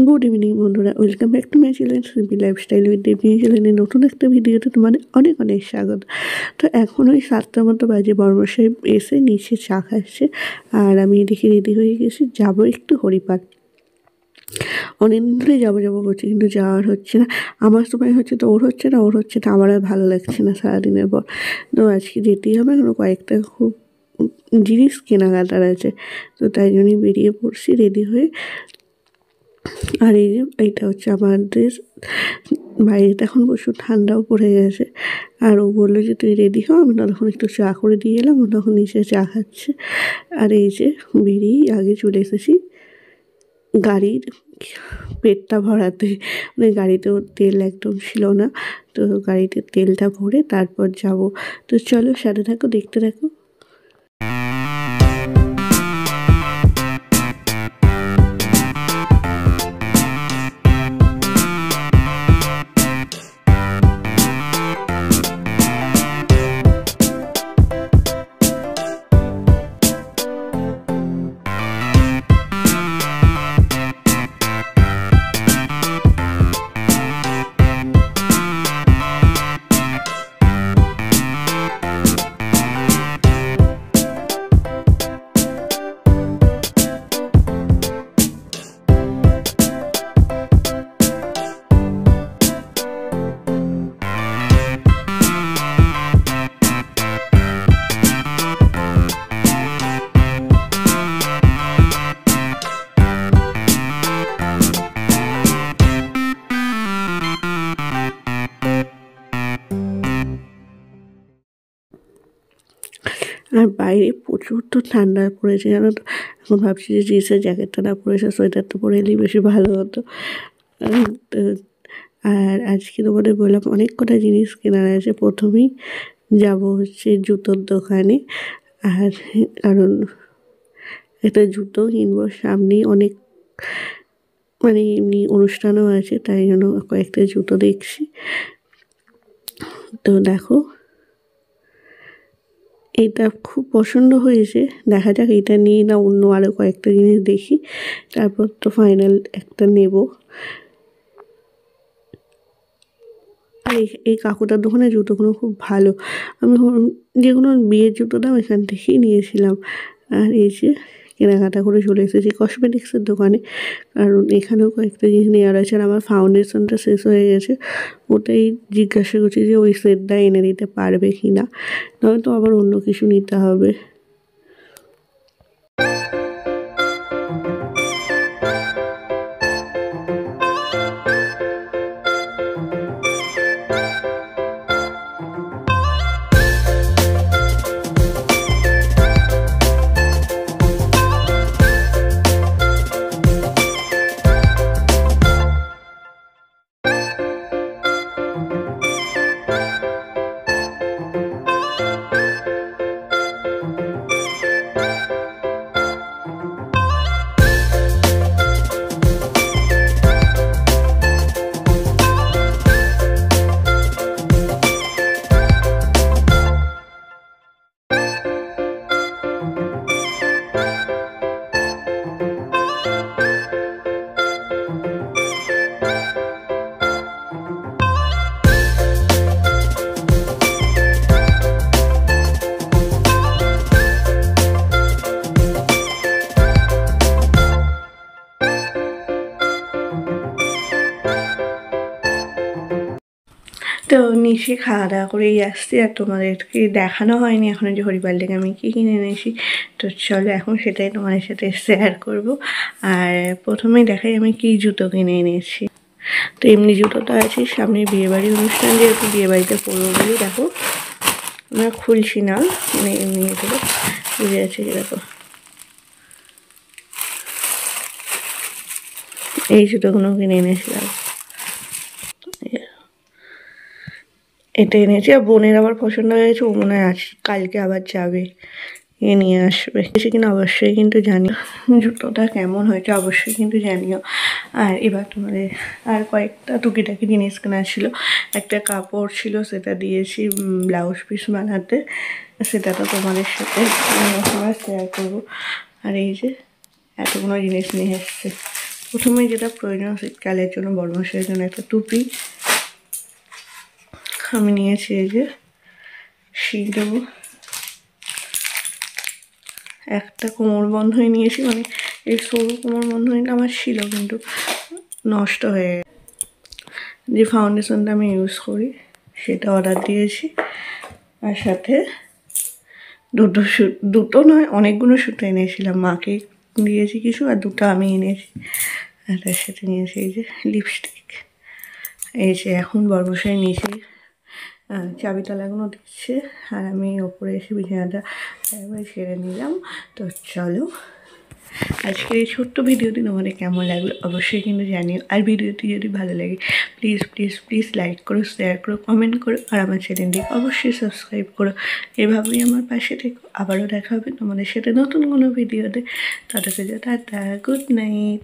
Good evening বন্ধুরা, welcome back to my channel simple lifestyle with Debi চ্যানেলের নতুন একটা ভিডিওতে তোমাদের অনেক অনেক স্বাগত। তো এখন ওই 7টার মতো বাজে, বর্মশাই এসে নিচে চা খাচ্ছে আর আমি এদিকে রেডি হয়ে গেছি, যাবো একটু হরিপাল। অনেক দিন ধরে যাবো যাবো করছি, কিন্তু যাওয়ার হচ্ছে না। আমার সময় হচ্ছে তো ওর হচ্ছে না, ওর হচ্ছে না, আমার আর ভালো লাগছে না সারাদিনের পর। তো আজকে যেতেই হবে, কারণ কয়েকটা খুব জিনিস কেনাকাটার আছে। তো তাই জন্যই বেরিয়ে পড়ছি রেডি হয়ে। আর এই যে এইটা হচ্ছে আমার ড্রেস। বাইরেটা এখন প্রচুর ঠান্ডাও পড়ে গেছে। আর ও বললো যে তুই রেডি হ, আমি তখন একটু চা করে দিয়ে এলাম, ও তখন নিচে চা খাচ্ছে। আর এই যে বেরিয়েই আগে চলে এসেছি গাড়ির পেটটা ভরাতে, মানে গাড়িতেও তেল একদম ছিল না। তো গাড়িতে তেলটা ভরে তারপর যাব। তো চলো সাথে থাকো, দেখতে থাকো। আর বাইরে প্রচুর তো ঠান্ডা পড়েছে, জানো তো। এখন ভাবছি যে জিন্সের জ্যাকেটটা না পরেছে, সোয়েটারটা পরে এলেই বেশি ভালো হতো। তো আর আজকে তোমাদের বললাম অনেক কটা জিনিস কেনার আছে। প্রথমেই যাব হচ্ছে জুতোর দোকানে। আর কারণ একটা জুতো কিনবো, সামনেই অনেক মানে এমনি অনুষ্ঠানও আছে, তাই জন্য কয়েকটা জুতো দেখছি। তো দেখো, এটা খুব পছন্দ হয়েছে, দেখা যাক এটা নিয়ে না অন্য আরও কয়েকটা জিনিস দেখি, তারপর তো ফাইনাল একটা নেব। আর এই কাকুটার দোকানে জুতোগুলো খুব ভালো। আমি যেগুলো বিয়ের জুতো দাম এখান থেকেই নিয়েছিলাম। আর এই যে কেনাকাটা করে চলে এসেছি কসমেটিক্সের দোকানে, কারণ এখানেও কয়েকটা জিনিস নেওয়ার আছে। আর আমার ফাউন্ডেশনটা শেষ হয়ে গেছে, ওটাই জিজ্ঞাসা করছি যে ওই সেটটা এনে দিতে পারবে কি না, নয়তো আবার অন্য কিছু নিতে হবে। তো নিচে খাওয়া দাওয়া করেই আসছি, আর তোমাদেরকে দেখানো হয়নি এখনও যে হরিপাল থেকে আমি কী কিনে এনেছি। তো চলো এখন সেটাই তোমাদের সাথে শেয়ার করব। আর প্রথমেই দেখাই আমি কী জুতো কিনে এনেছি। তো এমনি জুতো তো আছে, সামনে বিয়েবাড়ির অনুষ্ঠান, যেহেতু বিয়েবাড়িতে পরবো বলে দেখো আমরা খুলছি না, মানে এমনি এগুলো বুঝে আছে। দেখো এই জুতোগুলো কিনে এনেছিলাম, এটা এনেছি। আর বোনের আবার পছন্দ হয়ে গেছে, ও মনে হয় আজ কালকে আবার যাবে, এ নিয়ে আসবে এসে কিনা অবশ্যই কিন্তু জানিও জুতোটা কেমন হয়েছে, অবশ্যই কিন্তু জানিও। আর এবার তোমাদের আর কয়েকটা টুকিটাকি জিনিস কেনা ছিল। একটা কাপড় ছিল, সেটা দিয়েছি ব্লাউজ পিস বানাতে, সেটা তো তোমাদের সাথে শেয়ার করবো। আর এই যে এতগুলো জিনিস নিয়ে এসছে, প্রথমে যেটা প্রয়োজন শীতকালের জন্য বড়মশাইয়ের জন্য একটা টুপি আমি নিয়েছি। এই যে শিখ দেবো, একটা কোমর বন্ধই নিয়েছি, মানে এই সরু কোমর বন্ধইটা আমার ছিল কিন্তু নষ্ট হয়ে গেছে। যে ফাউন্ডেশনটা আমি ইউজ করি সেটা অর্ডার দিয়েছি, আর সাথে দুটো নয় অনেকগুলো সুতো এনেছিলাম, মাকে দিয়েছি কিছু আর দুটো আমি এনেছি। আর তার সাথে নিয়েছি এই যে লিপস্টিক। এই যে এখন বড়মশাই নিচে চাবিতালাগুলো দিচ্ছে আর আমি ওপরে এসে বিছানাটা একবার ছেড়ে নিলাম। তো চলো আজকের এই ছোট্ট ভিডিওটি তোমাদের কেমন লাগলো অবশ্যই কিন্তু জানিও। আর ভিডিওটি যদি ভালো লাগে প্লিজ প্লিজ প্লিজ লাইক করো, শেয়ার করো, কমেন্ট করো, আর আমার চ্যানেলটি অবশ্যই সাবস্ক্রাইব করো। এভাবেই আমার পাশে থেকো। আবারও দেখা হবে তোমাদের সাথে নতুন কোনো ভিডিওতে। ততক্ষণ টাটা, গুড নাইট।